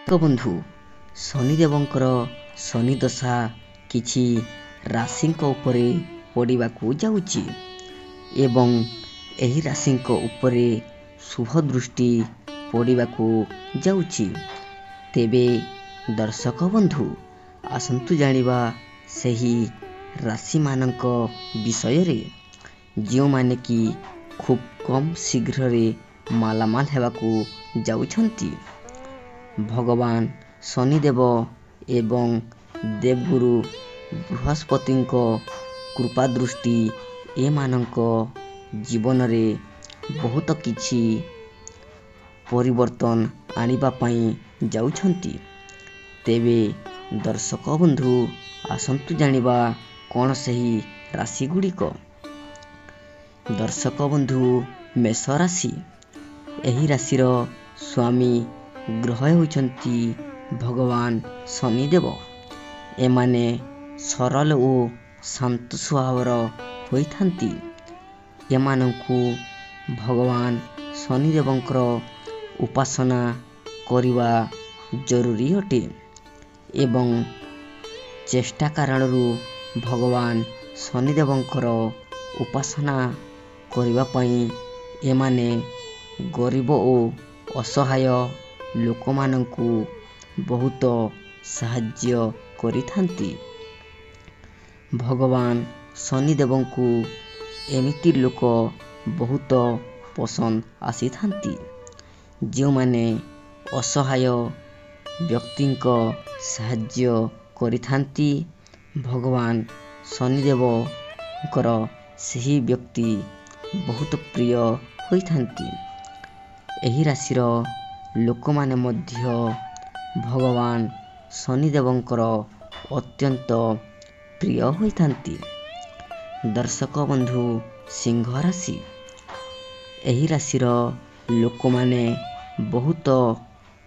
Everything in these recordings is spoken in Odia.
ଦର୍ଶକ ବନ୍ଧୁ, ଶନିଦେବଙ୍କର ଶନି ଦଶା କିଛି ରାଶିଙ୍କ ଉପରେ ପଡ଼ିବାକୁ ଯାଉଛି ଏବଂ ଏହି ରାଶିଙ୍କ ଉପରେ ଶୁଭ ଦୃଷ୍ଟି ପଡ଼ିବାକୁ ଯାଉଛି। ତେବେ ଦର୍ଶକ ବନ୍ଧୁ, ଆସନ୍ତୁ ଜାଣିବା ସେହି ରାଶିମାନଙ୍କ ବିଷୟରେ ଯେଉଁମାନେ କି ଖୁବ୍ କମ୍ ଶୀଘ୍ରରେ ମାଲାମାଲ ହେବାକୁ ଯାଉଛନ୍ତି। ଭଗବାନ ଶନିଦେବ ଏବଂ ଦେବଗୁରୁ ବୃହସ୍ପତିଙ୍କ କୃପା ଦୃଷ୍ଟି ଏମାନଙ୍କ ଜୀବନରେ ବହୁତ କିଛି ପରିବର୍ତ୍ତନ ଆଣିବା ପାଇଁ ଯାଉଛନ୍ତି। ତେବେ ଦର୍ଶକ ବନ୍ଧୁ, ଆସନ୍ତୁ ଜାଣିବା କ'ଣ ସେହି ରାଶିଗୁଡ଼ିକ। ଦର୍ଶକ ବନ୍ଧୁ, ମେଷ ରାଶି। ଏହି ରାଶିର ସ୍ୱାମୀ ଗ୍ରହ ହେଉଛନ୍ତି ଭଗବାନ ଶନିଦେବ। ଏମାନେ ସରଳ ଓ ଶାନ୍ତ ସ୍ୱଭାବର ହୋଇଥାନ୍ତି। ଏମାନଙ୍କୁ ଭଗବାନ ଶନିଦେବଙ୍କର ଉପାସନା କରିବା ଜରୁରୀ ଅଟେ ଏବଂ ଚେଷ୍ଟା କାରଣରୁ ଭଗବାନ ଶନିଦେବଙ୍କର ଉପାସନା କରିବା ପାଇଁ ଏମାନେ ଗରିବ ଓ ଅସହାୟ ଲୋକମାନଙ୍କୁ ବହୁତ ସାହାଯ୍ୟ କରିଥାନ୍ତି। ଭଗବାନ ଶନିଦେବଙ୍କୁ ଏମିତି ଲୋକ ବହୁତ ପସନ୍ଦ ଆସିଥାନ୍ତି ଯେଉଁମାନେ ଅସହାୟ ବ୍ୟକ୍ତିଙ୍କ ସାହାଯ୍ୟ କରିଥାନ୍ତି। ଭଗବାନ ଶନିଦେବଙ୍କର ସେହି ବ୍ୟକ୍ତି ବହୁତ ପ୍ରିୟ ହୋଇଥାନ୍ତି। ଏହି ରାଶିର ଲୋକମାନେ ମଧ୍ୟ ଭଗବାନ ଶନିଦେବଙ୍କର ଅତ୍ୟନ୍ତ ପ୍ରିୟ ହୋଇଥାନ୍ତି। ଦର୍ଶକ ବନ୍ଧୁ, ସିଂହ ରାଶି। ଏହି ରାଶିର ଲୋକମାନେ ବହୁତ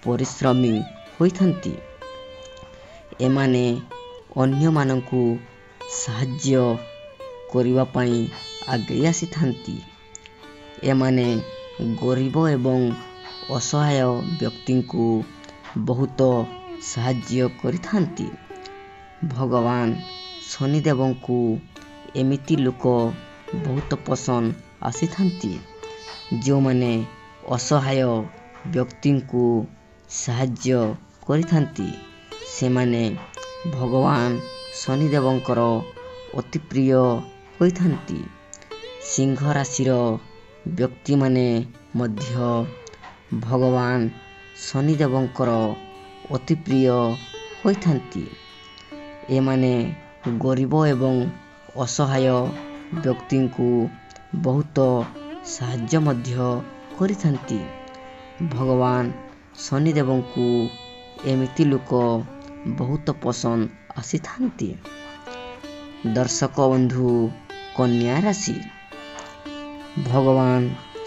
ପରିଶ୍ରମୀ ହୋଇଥାନ୍ତି। ଏମାନେ ଅନ୍ୟମାନଙ୍କୁ ସାହାଯ୍ୟ କରିବା ପାଇଁ ଆଗେଇ ଆସିଥାନ୍ତି। ଏମାନେ ଗରିବ ଏବଂ ଅସହାୟ ବ୍ୟକ୍ତିଙ୍କୁ ବହୁତ ସାହାଯ୍ୟ କରିଥାନ୍ତି। ଭଗବାନ ଶନିଦେବଙ୍କୁ ଏମିତି ଲୋକ ବହୁତ ପସନ୍ଦ ଆସିଥାନ୍ତି ଯେଉଁମାନେ ଅସହାୟ ବ୍ୟକ୍ତିଙ୍କୁ ସାହାଯ୍ୟ କରିଥାନ୍ତି। ସେମାନେ ଭଗବାନ ଶନିଦେବଙ୍କର ଅତି ପ୍ରିୟ ହୋଇଥାନ୍ତି। ସିଂହ ରାଶିର ବ୍ୟକ୍ତିମାନେ ମଧ୍ୟ ଭଗବାନ ଶନିଦେବଙ୍କର ଅତି ପ୍ରିୟ ହୋଇଥାନ୍ତି। ଏମାନେ ଗରିବ ଏବଂ ଅସହାୟ ବ୍ୟକ୍ତିଙ୍କୁ ବହୁତ ସାହାଯ୍ୟ ମଧ୍ୟ କରିଥାନ୍ତି। ଭଗବାନ ଶନିଦେବଙ୍କୁ ଏମିତି ଲୋକ ବହୁତ ପସନ୍ଦ ଆସିଥାନ୍ତି। ଦର୍ଶକ ବନ୍ଧୁ, କନ୍ୟା ରାଶି। ଭଗବାନ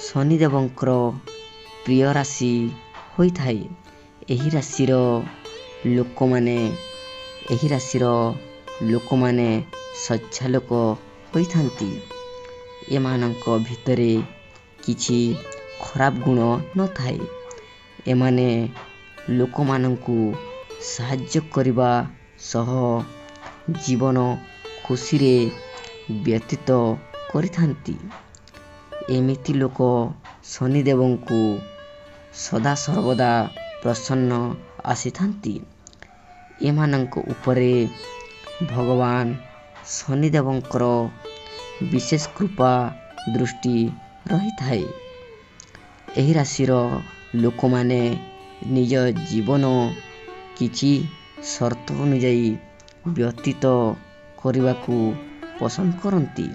ଶନିଦେବଙ୍କର ପ୍ରିୟ ରାଶି ହୋଇଥାଏ। ଏହି ରାଶିର ଲୋକମାନେ ସଚ୍ଚାଲକ ହୋଇଥାନ୍ତି। ଏମାନଙ୍କ ଭିତରେ କିଛି ଖରାପ ଗୁଣ ନଥାଏ। ଏମାନେ ଲୋକମାନଙ୍କୁ ସାହାଯ୍ୟ କରିବା ସହ ଜୀବନ ଖୁସିରେ ବ୍ୟତୀତ କରିଥାନ୍ତି। ଏମିତି ଲୋକ ଶନିଦେବଙ୍କୁ ସଦାସର୍ବଦା ପ୍ରସନ୍ନ ଆସିଥାନ୍ତି। ଏମାନଙ୍କ ଉପରେ ଭଗବାନ ଶନିଦେବଙ୍କର ବିଶେଷ କୃପା ଦୃଷ୍ଟି ରହିଥାଏ। ଏହି ରାଶିର ଲୋକମାନେ ନିଜ ଜୀବନ କିଛି ସର୍ତ୍ତ ଅନୁଯାୟୀ ବ୍ୟତୀତ କରିବାକୁ ପସନ୍ଦ କରନ୍ତି।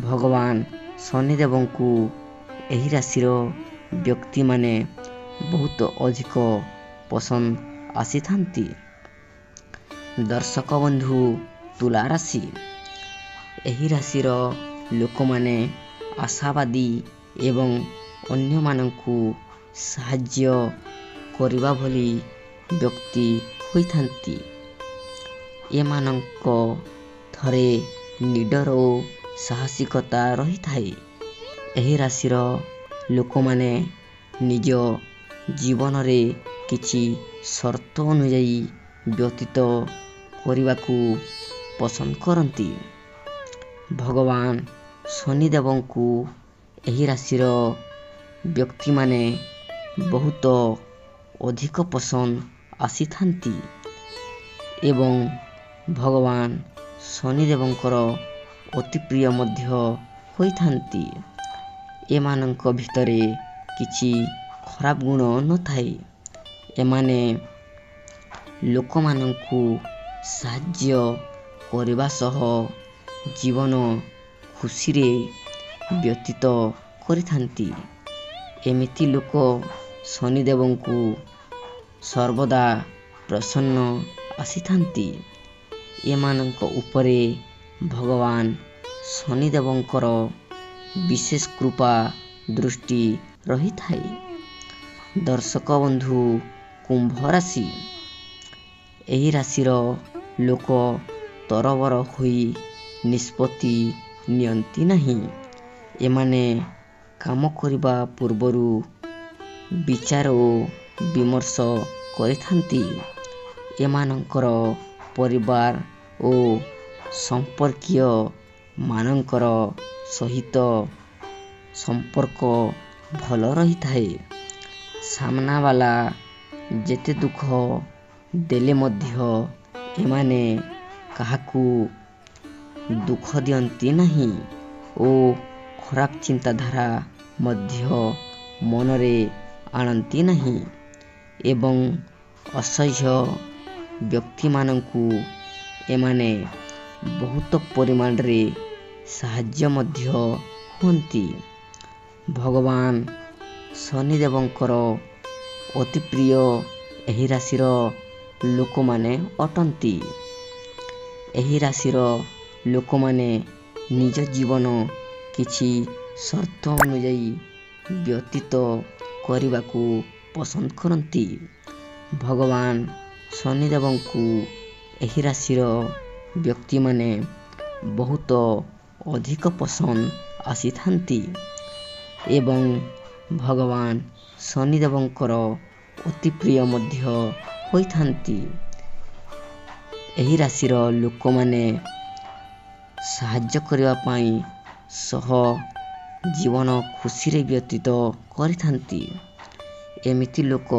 ଭଗବାନ ଶନିଦେବଙ୍କୁ ଏହି ରାଶିର ବ୍ୟକ୍ତିମାନେ ବହୁତ ଅଧିକ ପସନ୍ଦ ଆସିଥାନ୍ତି। ଦର୍ଶକ ବନ୍ଧୁ, ତୁଳା ରାଶି। ଏହି ରାଶିର ଲୋକମାନେ ଆଶାବାଦୀ ଏବଂ ଅନ୍ୟମାନଙ୍କୁ ସାହାଯ୍ୟ କରିବା ଭଳି ବ୍ୟକ୍ତି ହୋଇଥାନ୍ତି। ଏମାନଙ୍କ ଥରେ ନିଡର ଓ ସାହସିକତା ରହିଥାଏ। ଏହି ରାଶିର ଲୋକମାନେ ନିଜ ଜୀବନରେ କିଛି ସର୍ତ୍ତ ଅନୁଯାୟୀ ବ୍ୟତୀତ କରିବାକୁ ପସନ୍ଦ କରନ୍ତି। ଭଗବାନ ଶନିଦେବଙ୍କୁ ଏହି ରାଶିର ବ୍ୟକ୍ତିମାନେ ବହୁତ ଅଧିକ ପସନ୍ଦ ଆସିଥାନ୍ତି ଏବଂ ଭଗବାନ ଶନିଦେବଙ୍କର ଅତି ପ୍ରିୟ ମଧ୍ୟ ହୋଇଥାନ୍ତି। ଏମାନଙ୍କ ଭିତରେ କିଛି ଖରାପ ଗୁଣ ନଥାଏ। ଏମାନେ ଲୋକମାନଙ୍କୁ ସାହାଯ୍ୟ କରିବା ସହ ଜୀବନ ଖୁସିରେ ବ୍ୟତୀତ କରିଥାନ୍ତି। ଏମିତି ଲୋକ ଶନିଦେବଙ୍କୁ ସର୍ବଦା ପ୍ରସନ୍ନ ଆସିଥାନ୍ତି। ଏମାନଙ୍କ ଉପରେ ଭଗବାନ ଶନିଦେବଙ୍କର ବିଶେଷ କୃପା ଦୃଷ୍ଟି ରହିଥାଏ। ଦର୍ଶକ ବନ୍ଧୁ, କୁମ୍ଭ ରାଶି। ଏହି ରାଶିର ଲୋକ ତରବର ହୋଇ ନିଷ୍ପତ୍ତି ନିଅନ୍ତି ନାହିଁ। ଏମାନେ କାମ କରିବା ପୂର୍ବରୁ ବିଚାର ଓ ବିମର୍ଶ କରିଥାନ୍ତି। ଏମାନଙ୍କର ପରିବାର ଓ ସମ୍ପର୍କୀୟ ମାନଙ୍କର ସହିତ ସମ୍ପର୍କ ଭଲ ରହିଥାଏ। ସାମ୍ନାବାଲା ଯେତେ ଦୁଃଖ ଦେଲେ ମଧ୍ୟ ଏମାନେ କାହାକୁ ଦୁଃଖ ଦିଅନ୍ତି ନାହିଁ ଓ ଖରାପ ଚିନ୍ତାଧାରା ମଧ୍ୟ ମନରେ ଆଣନ୍ତି ନାହିଁ ଏବଂ ଅସହ୍ୟ ବ୍ୟକ୍ତିମାନଙ୍କୁ ଏମାନେ ବହୁତ ପରିମାଣରେ ସାହାଯ୍ୟ ମଧ୍ୟ ହୁଅନ୍ତି। ଭଗବାନ ଶନିଦେବଙ୍କର ଅତି ପ୍ରିୟ ଏହି ରାଶିର ଲୋକମାନେ ଅଟନ୍ତି। ଏହି ରାଶିର ଲୋକମାନେ ନିଜ ଜୀବନ କିଛି ସର୍ତ୍ତ ଅନୁଯାୟୀ ବ୍ୟତୀତ କରିବାକୁ ପସନ୍ଦ କରନ୍ତି। ଭଗବାନ ଶନିଦେବଙ୍କୁ ଏହି ରାଶିର ବ୍ୟକ୍ତିମାନେ ବହୁତ ଅଧିକ ପସନ୍ଦ ଆସିଥାନ୍ତି ଏବଂ ଭଗବାନ ଶନିଦେବଙ୍କର ଅତି ପ୍ରିୟ ମଧ୍ୟ ହୋଇଥାନ୍ତି। ଏହି ରାଶିର ଲୋକମାନେ ସାହାଯ୍ୟ କରିବା ପାଇଁ ସହ ଜୀବନ ଖୁସିରେ ବ୍ୟତୀତ କରିଥାନ୍ତି। ଏମିତି ଲୋକ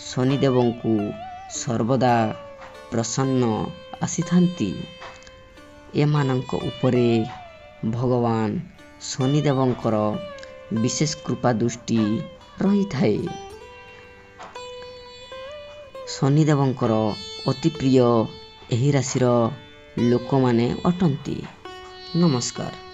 ଶନିଦେବଙ୍କୁ ସର୍ବଦା ପ୍ରସନ୍ନ ଆସିଥାନ୍ତି। ଏମାନଙ୍କ ଉପରେ ଭଗବାନ ଶନିଦେବଙ୍କର ବିଶେଷ କୃପା ଦୃଷ୍ଟି ରହିଥାଏ। ଶନିଦେବଙ୍କର ଅତି ପ୍ରିୟ ଏହି ରାଶିର ଲୋକମାନେ ଅଟନ୍ତି। ନମସ୍କାର।